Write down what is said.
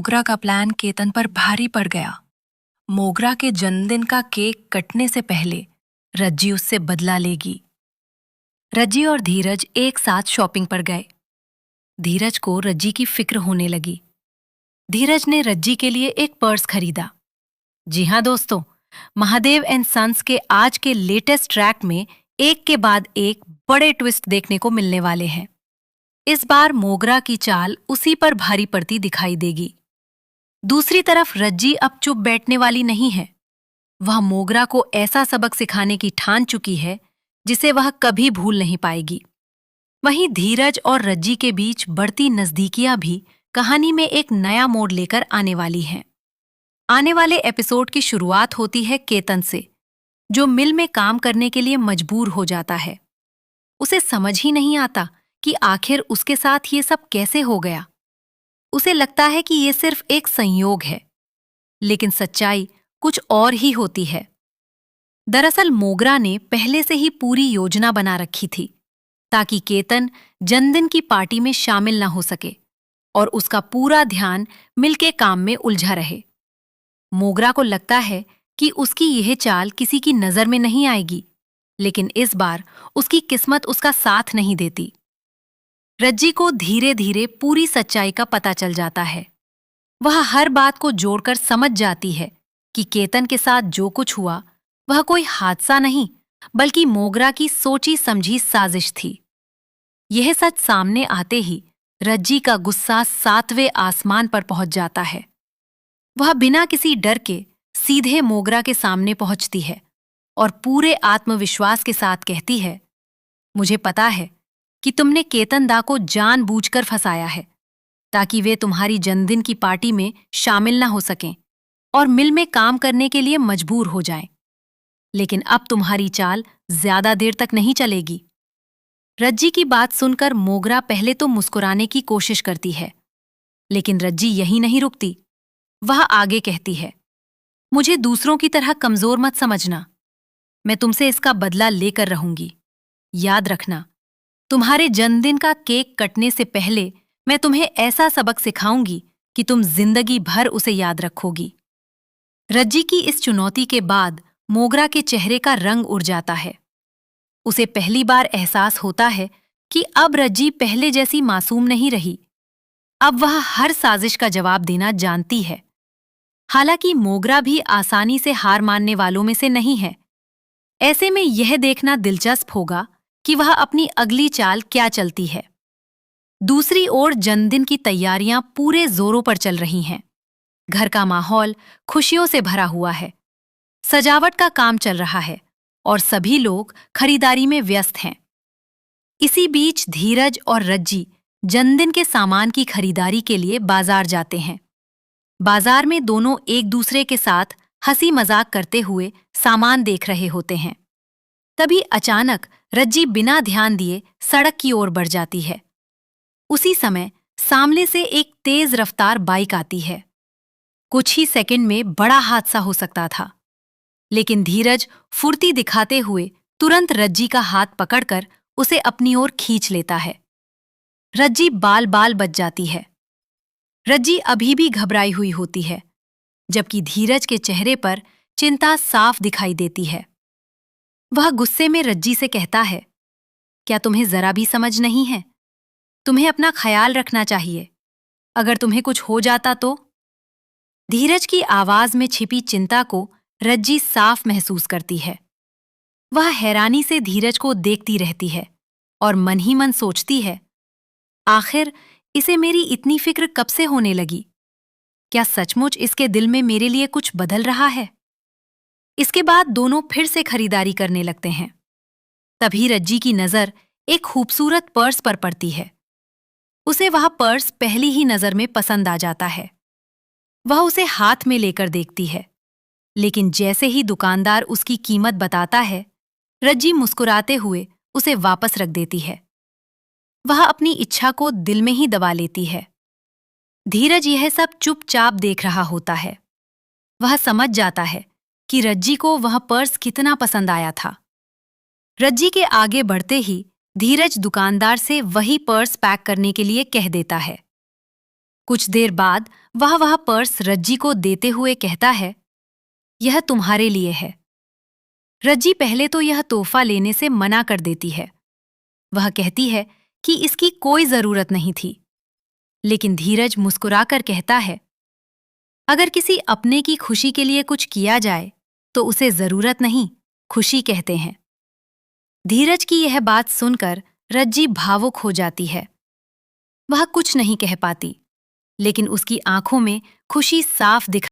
मोगरा का प्लान केतन पर भारी पड़ गया। मोगरा के जन्मदिन का केक कटने से पहले रज्जी उससे बदला लेगी। रज्जी और धीरज एक साथ शॉपिंग पर गए। धीरज को रज्जी की फिक्र होने लगी। धीरज ने रज्जी के लिए एक पर्स खरीदा। जी हाँ दोस्तों, महादेव एंड सन्स के आज के लेटेस्ट ट्रैक में एक के बाद एक बड़े ट्विस्ट देखने को मिलने वाले हैं। इस बार मोगरा की चाल उसी पर भारी पड़ती दिखाई देगी। दूसरी तरफ रज्जी अब चुप बैठने वाली नहीं है। वह मोगरा को ऐसा सबक सिखाने की ठान चुकी है जिसे वह कभी भूल नहीं पाएगी। वहीं धीरज और रज्जी के बीच बढ़ती नजदीकियां भी कहानी में एक नया मोड़ लेकर आने वाली हैं। आने वाले एपिसोड की शुरुआत होती है केतन से, जो मिल में काम करने के लिए मजबूर हो जाता है। उसे समझ ही नहीं आता कि आखिर उसके साथ ये सब कैसे हो गया। उसे लगता है कि ये सिर्फ एक संयोग है, लेकिन सच्चाई कुछ और ही होती है। दरअसल मोगरा ने पहले से ही पूरी योजना बना रखी थी ताकि केतन जन्मदिन की पार्टी में शामिल न हो सके और उसका पूरा ध्यान मिल के काम में उलझा रहे। मोगरा को लगता है कि उसकी यह चाल किसी की नजर में नहीं आएगी, लेकिन इस बार उसकी किस्मत उसका साथ नहीं देती। रज्जी को धीरे धीरे पूरी सच्चाई का पता चल जाता है। वह हर बात को जोड़कर समझ जाती है कि केतन के साथ जो कुछ हुआ वह कोई हादसा नहीं, बल्कि मोगरा की सोची समझी साजिश थी। यह सच सामने आते ही रज्जी का गुस्सा 7वें आसमान पर पहुंच जाता है। वह बिना किसी डर के सीधे मोगरा के सामने पहुंचती है और पूरे आत्मविश्वास के साथ कहती है, मुझे पता है कि तुमने केतन दा को जानबूझकर फंसाया है ताकि वे तुम्हारी जन्मदिन की पार्टी में शामिल न हो सकें और मिल में काम करने के लिए मजबूर हो जाएं। लेकिन अब तुम्हारी चाल ज्यादा देर तक नहीं चलेगी। रज्जी की बात सुनकर मोगरा पहले तो मुस्कुराने की कोशिश करती है, लेकिन रज्जी यहीं नहीं रुकती। वह आगे कहती है, मुझे दूसरों की तरह कमजोर मत समझना। मैं तुमसे इसका बदला लेकर रहूंगी। याद रखना, तुम्हारे जन्मदिन का केक कटने से पहले मैं तुम्हें ऐसा सबक सिखाऊंगी कि तुम जिंदगी भर उसे याद रखोगी। रज्जी की इस चुनौती के बाद मोगरा के चेहरे का रंग उड़ जाता है। उसे पहली बार एहसास होता है कि अब रज्जी पहले जैसी मासूम नहीं रही। अब वह हर साजिश का जवाब देना जानती है। हालांकि मोगरा भी आसानी से हार मानने वालों में से नहीं है। ऐसे में यह देखना दिलचस्प होगा कि वह अपनी अगली चाल क्या चलती है। दूसरी ओर जन्मदिन की तैयारियां पूरे जोरों पर चल रही हैं। घर का माहौल खुशियों से भरा हुआ है। सजावट का काम चल रहा है और सभी लोग खरीदारी में व्यस्त हैं। इसी बीच धीरज और रज्जी जन्मदिन के सामान की खरीदारी के लिए बाजार जाते हैं। बाजार में दोनों एक दूसरे के साथ हंसी मजाक करते हुए सामान देख रहे होते हैं। तभी अचानक रज्जी बिना ध्यान दिए सड़क की ओर बढ़ जाती है। उसी समय सामने से एक तेज रफ्तार बाइक आती है। कुछ ही सेकंड में बड़ा हादसा हो सकता था, लेकिन धीरज फुर्ती दिखाते हुए तुरंत रज्जी का हाथ पकड़कर उसे अपनी ओर खींच लेता है। रज्जी बाल बाल बच जाती है। रज्जी अभी भी घबराई हुई होती है, जबकि धीरज के चेहरे पर चिंता साफ दिखाई देती है। वह गुस्से में रज्जी से कहता है, क्या तुम्हें जरा भी समझ नहीं है? तुम्हें अपना ख्याल रखना चाहिए। अगर तुम्हें कुछ हो जाता तो? धीरज की आवाज में छिपी चिंता को रज्जी साफ महसूस करती है। वह हैरानी से धीरज को देखती रहती है और मन ही मन सोचती है, आखिर इसे मेरी इतनी फिक्र कब से होने लगी? क्या सचमुच इसके दिल में मेरे लिए कुछ बदल रहा है? इसके बाद दोनों फिर से खरीदारी करने लगते हैं। तभी रज्जी की नजर एक खूबसूरत पर्स पर पड़ती है। उसे वह पर्स पहली ही नजर में पसंद आ जाता है। वह उसे हाथ में लेकर देखती है, लेकिन जैसे ही दुकानदार उसकी कीमत बताता है, रज्जी मुस्कुराते हुए उसे वापस रख देती है। वह अपनी इच्छा को दिल में ही दबा लेती है। धीरज यह सब चुपचाप देख रहा होता है। वह समझ जाता है कि रज्जी को वह पर्स कितना पसंद आया था। रज्जी के आगे बढ़ते ही धीरज दुकानदार से वही पर्स पैक करने के लिए कह देता है। कुछ देर बाद वह पर्स रज्जी को देते हुए कहता है, यह तुम्हारे लिए है। रज्जी पहले तो यह तोहफा लेने से मना कर देती है। वह कहती है कि इसकी कोई जरूरत नहीं थी, लेकिन धीरज मुस्कुराकर कहता है, अगर किसी अपने की खुशी के लिए कुछ किया जाए तो उसे जरूरत नहीं, खुशी कहते हैं। धीरज की यह बात सुनकर रज्जी भावुक हो जाती है। वह कुछ नहीं कह पाती, लेकिन उसकी आंखों में खुशी साफ दिख